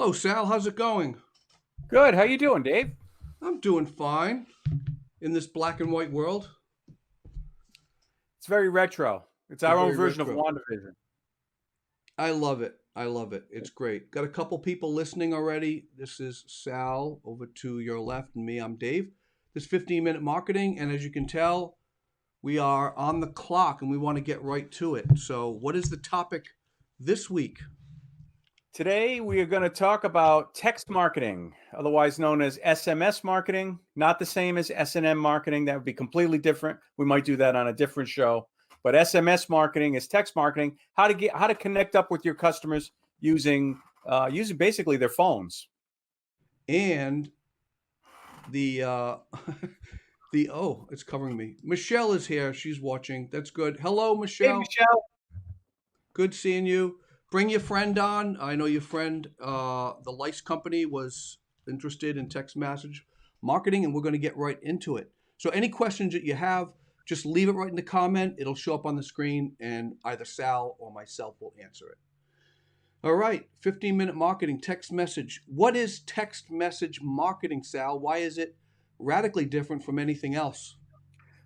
Hello, Sal. How's it going? Good. How you doing, Dave? I'm doing fine in this black and white world. It's very retro. It's It's our own very version of retro. WandaVision. I love it. I love it. It's great. Got a couple people listening already. This is Sal over to your left, and me, I'm Dave. This 15-minute marketing, and as you can tell, we are on the clock and we want to get right to it. So, what is the topic this week? Today we are going to talk about text marketing, otherwise known as SMS marketing. Not the same as S&M marketing. That would be completely different. We might do that on a different show. But SMS marketing is text marketing. How to connect up with your customers using basically their phones. And the it's covering me. Michelle is here. She's watching. That's good. Hello, Hey, Michelle. Michelle. Good seeing you. Bring your friend on. I know your friend, the Lice Company, was interested in text message marketing, and we're going to get right into it. So, any questions that you have, just leave it right in the comment. It'll show up on the screen, and either Sal or myself will answer it. All right, 15-minute marketing, text message. What is text message marketing, Sal? Why is it radically different from anything else?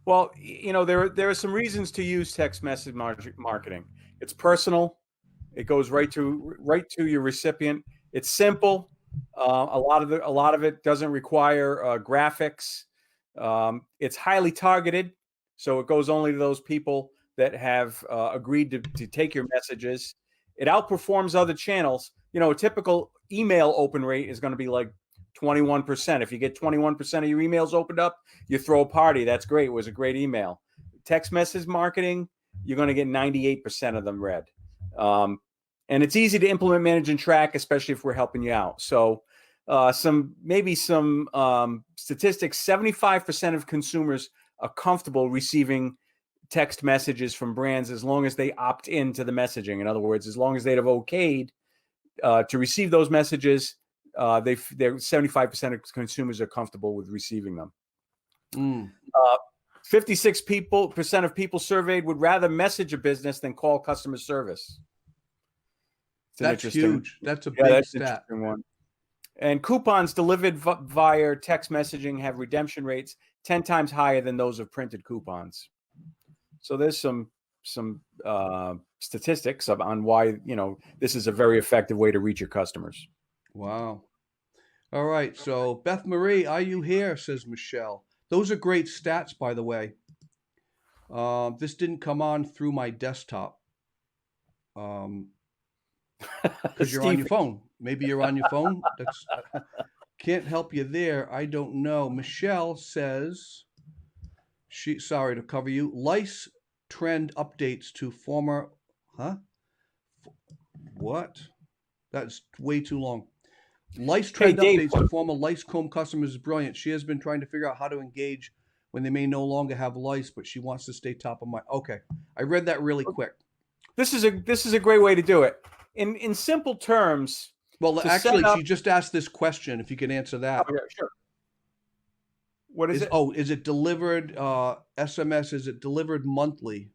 Well, there are some reasons to use text message marketing. It's personal. It goes right to your recipient. It's simple. A lot of it doesn't require graphics. It's highly targeted, so it goes only to those people that have agreed to take your messages. It outperforms other channels. A typical email open rate is going to be like 21%. If you get 21% of your emails opened up, you throw a party. That's great. It was a great email. Text message marketing, you're going to get 98% of them read. And it's easy to implement, manage, and track, especially if we're helping you out. So some statistics, 75% of consumers are comfortable receiving text messages from brands as long as they opt into the messaging. In other words, as long as they'd have okayed to receive those messages, they're 75% of consumers are comfortable with receiving them. 56% of people surveyed would rather message a business than call customer service. That's huge. That's a big stat. One. And coupons delivered via text messaging have redemption rates 10 times higher than those of printed coupons. So there's some statistics on why this is a very effective way to reach your customers. Wow. All right. So Beth Marie, are you here? Says Michelle. Those are great stats, by the way. This didn't come on through my desktop. Because you're on your phone. Maybe you're on your phone. That's can't help you there. I don't know. Michelle says sorry to cover you. Lice trend updates to former what? That's way too long. Lice trend updates to former Licecomb customers is brilliant. She has been trying to figure out how to engage when they may no longer have lice, but she wants to stay top of mind. Okay. I read that really quick. This is a great way to do it. In simple terms. Well, actually, she just asked this question. If you can answer that. Oh, yeah, sure. What is it? Oh, is it delivered SMS? Is it delivered monthly?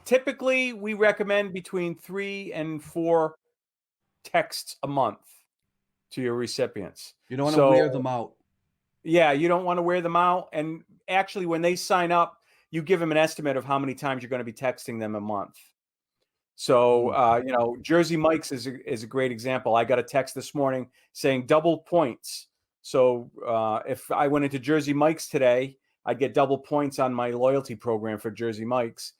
Typically, we recommend between 3 and 4 texts a month to your recipients. You don't want to wear them out. Yeah, you don't want to wear them out. And actually, when they sign up, you give them an estimate of how many times you're going to be texting them a month. So, Jersey Mike's is a great example. I got a text this morning saying double points. So if I went into Jersey Mike's today, I'd get double points on my loyalty program for Jersey Mike's.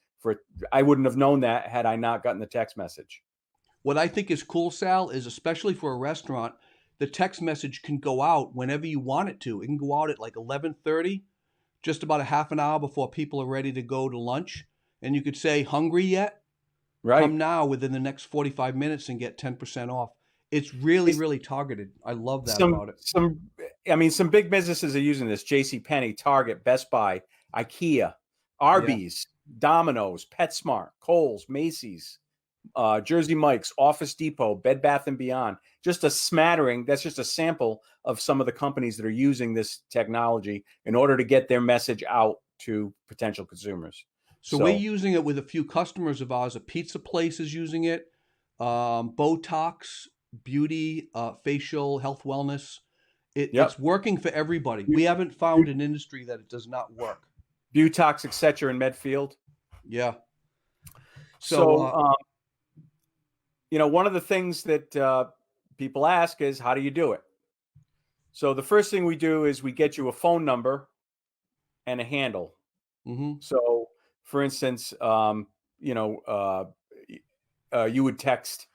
I wouldn't have known that had I not gotten the text message. What I think is cool, Sal, is especially for a restaurant, the text message can go out whenever you want it to. It can go out at like 11:30, just about a half an hour before people are ready to go to lunch. And you could say, hungry yet? Right. Come now within the next 45 minutes and get 10% off. It's really, really targeted. I love that about it. Some big businesses are using this. JCPenney, Target, Best Buy, IKEA, Arby's, Domino's, PetSmart, Kohl's, Macy's, Jersey Mike's, Office Depot, Bed Bath & Beyond. Just a smattering. That's just a sample of some of the companies that are using this technology in order to get their message out to potential consumers. So we're using it with a few customers of ours. A pizza place is using it. Botox beauty, facial, health, wellness. Yep. It's working for everybody. We haven't found an industry that it does not work. Butox, etc. in Medfield. Yeah. So, So, one of the things that people ask is, how do you do it? So the first thing we do is we get you a phone number and a handle. mhm. So, for instance, you would text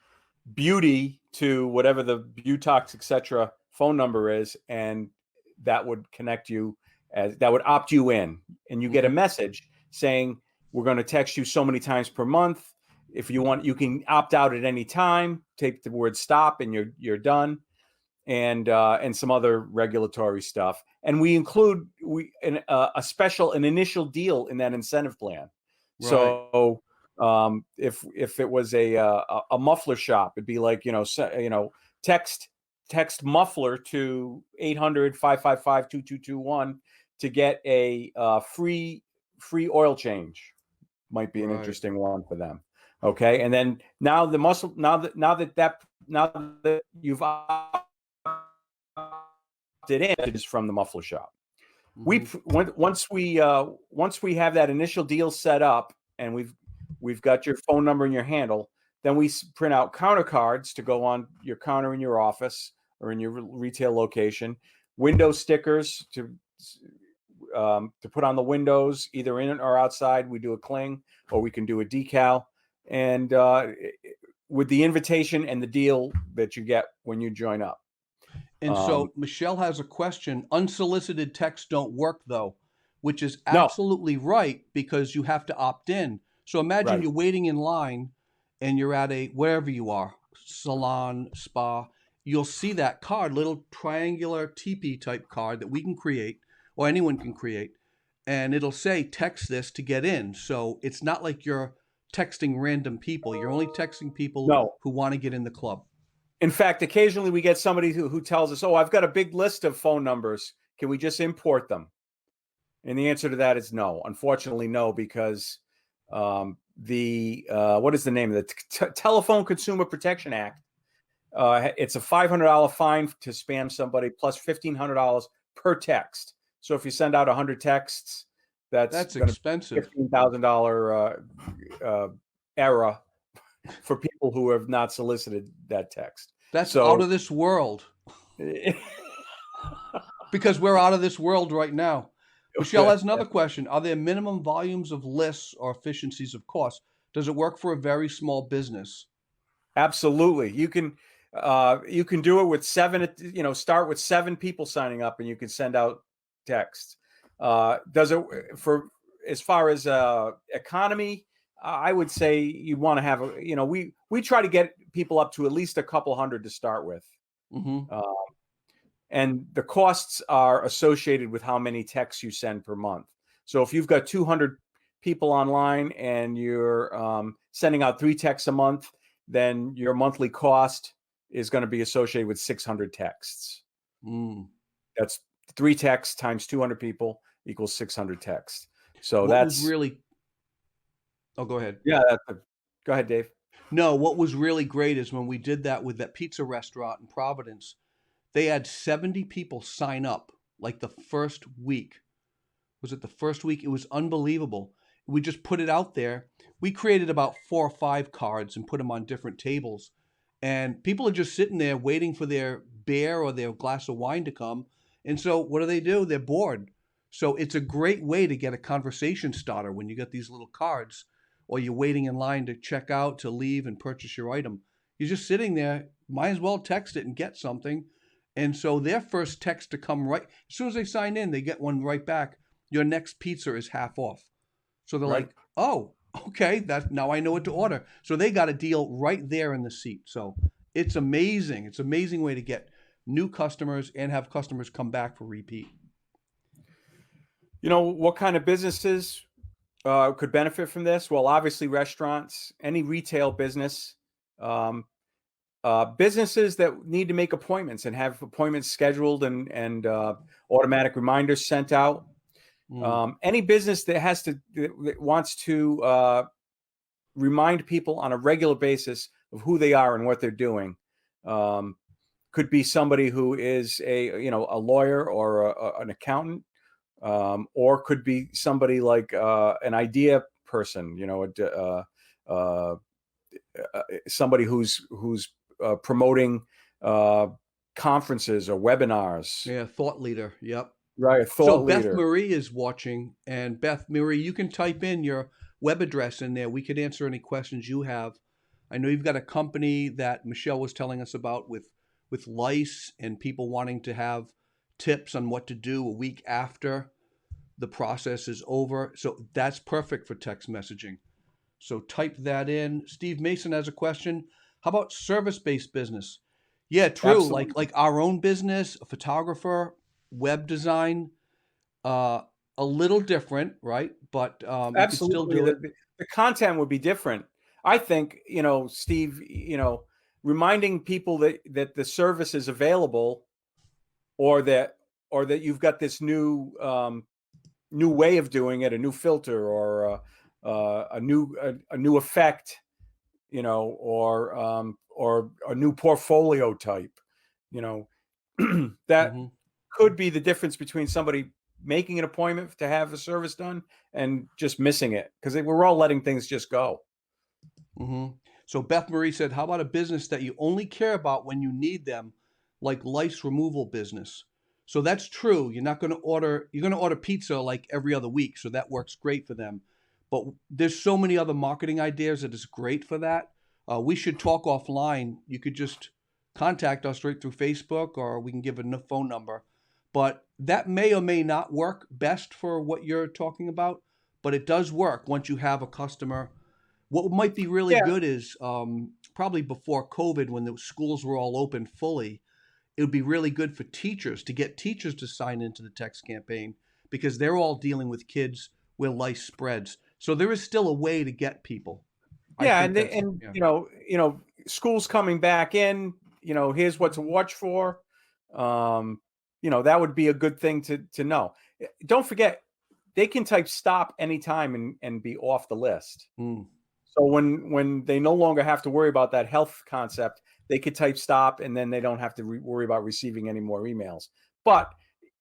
beauty to whatever the Butox, etc. phone number is, and that would connect you, that would opt you in, and you get a message saying, we're going to text you so many times per month. If you want, you can opt out at any time. Take the word stop, and you're done. And some other regulatory stuff. And we include an initial deal in that incentive plan. Right. So if it was a muffler shop, it'd be like, text muffler to 800-555-2221 to get a free oil change. Might be an Right. interesting one for them. Okay. And then now that you've opted in is from the muffler shop. Once we have that initial deal set up, and we've got your phone number and your handle, then we print out counter cards to go on your counter in your office or in your retail location, window stickers to put on the windows, either in or outside. We do a cling, or we can do a decal, and with the invitation and the deal that you get when you join up. And so Michelle has a question. Unsolicited texts don't work though, which is No. absolutely right, because you have to opt in. So imagine Right. you're waiting in line and you're at a, wherever you are, salon, spa, you'll see that card, little triangular teepee type card that we can create, or anyone can create, and it'll say text this to get in. So it's not like you're texting random people. You're only texting people No. who want to get in the club. In fact, occasionally we get somebody who tells us, "Oh, I've got a big list of phone numbers. Can we just import them?" And the answer to that is no. Unfortunately, no, because what is the name of the Telephone Consumer Protection Act? It's a $500 fine to spam somebody, plus $1,500 per text. So if you send out 100 texts, that's expensive. $15,000 error for people who have not solicited that text. That's out of this world. Because we're out of this world right now. Michelle has another question. Are there minimum volumes of lists or efficiencies of cost? Does it work for a very small business? Absolutely. You can do it with start with 7 people signing up, and you can send out texts. Does it for, as far as economy? I would say you want to have we try to get people up to at least a couple hundred to start with. And the costs are associated with how many texts you send per month. So if you've got 200 people online and you're sending out 3 texts a month, then your monthly cost is going to be associated with 600 texts. That's 3 texts times 200 people equals 600 texts. So what that's was really. Oh, go ahead. Yeah, go ahead, Dave. No, what was really great is when we did that with that pizza restaurant in Providence, they had 70 people sign up like the first week. Was it the first week? It was unbelievable. We just put it out there. We created about 4 or 5 cards and put them on different tables. And people are just sitting there waiting for their beer or their glass of wine to come. And so what do? They're bored. So it's a great way to get a conversation starter when you get these little cards, or you're waiting in line to check out, to leave and purchase your item. You're just sitting there, might as well text it and get something. And so their first text to come right, as soon as they sign in, they get one right back. Your next pizza is half off. So they're like, oh, okay, now I know what to order. So they got a deal right there in the seat. So it's amazing. It's an amazing way to get new customers and have customers come back for repeat. What kind of businesses could benefit from this? Well, obviously restaurants, any retail business, businesses that need to make appointments and have appointments scheduled and automatic reminders sent out. Any business that wants to remind people on a regular basis of who they are and what they're doing. Could be somebody who is a lawyer or an accountant, or could be somebody like an idea person, somebody who's promoting conferences or webinars. Yeah, thought leader. Yep. Right, a So thought Beth leader. Marie is watching, and Beth Marie, you can type in your web address in there. We could answer any questions you have. I know you've got a company that Michelle was telling us about with lice and people wanting to have tips on what to do a week after the process is over. So that's perfect for text messaging. So type that in. Steve Mason has a question. How about service-based business? Yeah, true. Absolutely. Like our own business, a photographer, web design, uh, a little different, right? But you could still Absolutely. do it. The content would be different. I think, Steve, reminding people that the service is available, or that you've got this new way of doing it, a new filter, or a new effect, or a new portfolio type, that Hmm. could be the difference between somebody making an appointment to have a service done and just missing it, because we're all letting things just go. Hmm. So Beth Marie said, "How about a business that you only care about when you need them, like lice removal business?" So that's true. You're not going to order. You're going to order pizza like every other week, so that works great for them. But there's so many other marketing ideas that is great for that. We should talk offline. You could just contact us right through Facebook, or we can give a phone number. But that may or may not work best for what you're talking about. But it does work once you have a customer. What might be really Yeah. good is probably before COVID, when the schools were all open fully, it would be really good for teachers to get teachers to sign into the text campaign because they're all dealing with kids where lice spreads. So there is still a way to get people. I Yeah, think and that's, and yeah. schools coming back in. Here's what to watch for. That would be a good thing to know. Don't forget, they can type stop anytime and be off the list. Mm. So when they no longer have to worry about that health concept, they could type stop, and then they don't have to worry about receiving any more emails. But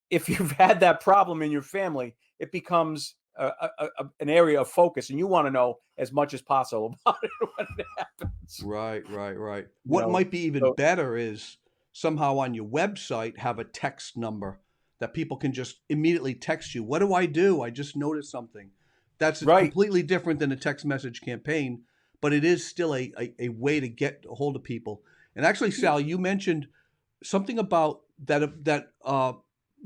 if you've had that problem in your family, it becomes an area of focus, and you want to know as much as possible about it when it happens. Right, right, right. You What know, might be even so better is somehow on your website have a text number that people can just immediately text you. What do I do? I just noticed something. That's right. completely different than a text message campaign, but it is still a way to get a hold of people. And actually, Sal, you mentioned something about that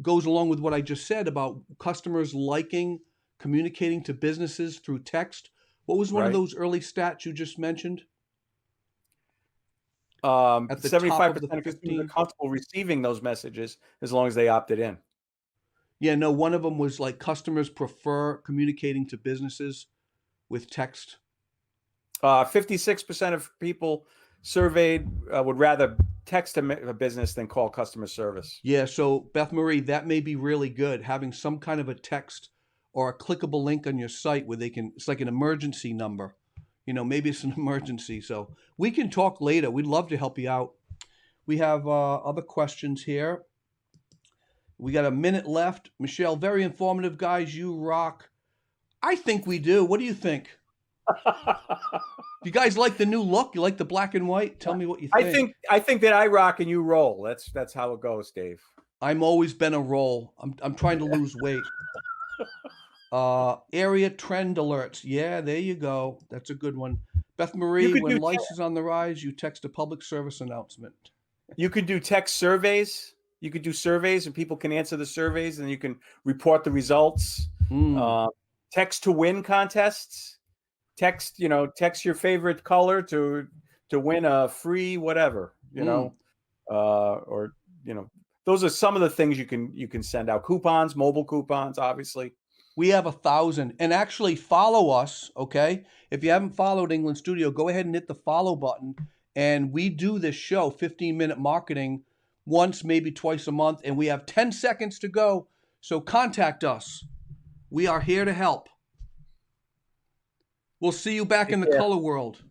goes along with what I just said about customers liking communicating to businesses through text. What was one of Right. those early stats you just mentioned? At the top Seventy-five of the percent of consumers are 15. comfortable receiving those messages as long as they opted in. Yeah, no, one of them was like customers prefer communicating to businesses with text. 56% of people surveyed would rather text a business than call customer service. Yeah, so Beth Marie, that may be really good, having some kind of a text or a clickable link on your site where they can, it's like an emergency number. Maybe it's an emergency. So we can talk later. We'd love to help you out. We have other questions here. We got a minute left. Michelle, very informative, guys. You rock. I think we do. What do you think? You guys like the new look? You like the black and white? Tell me what you I think. think I think that I rock and you roll. That's how it goes, Dave. I'm always been a roll. I'm trying to lose weight. Area trend alerts. Yeah, there you go. That's a good one. Beth You Marie, could when do lice is on the rise, you text a public service announcement. you could do text surveys. You could do surveys, and people can answer the surveys, and you can report the results. Hmm. Uh, Text to win contests. Text your favorite color to win a free whatever. Hmm. Or those are some of the things you can send out. Coupons, mobile coupons, obviously. We have 1,000. And actually follow us, okay? If you haven't followed England Studio, go ahead and hit the follow button. And we do this show, 15-minute marketing, once, maybe twice a month. And we have 10 seconds to go. So contact us. We are here to help. We'll see you back in Take the care. color world.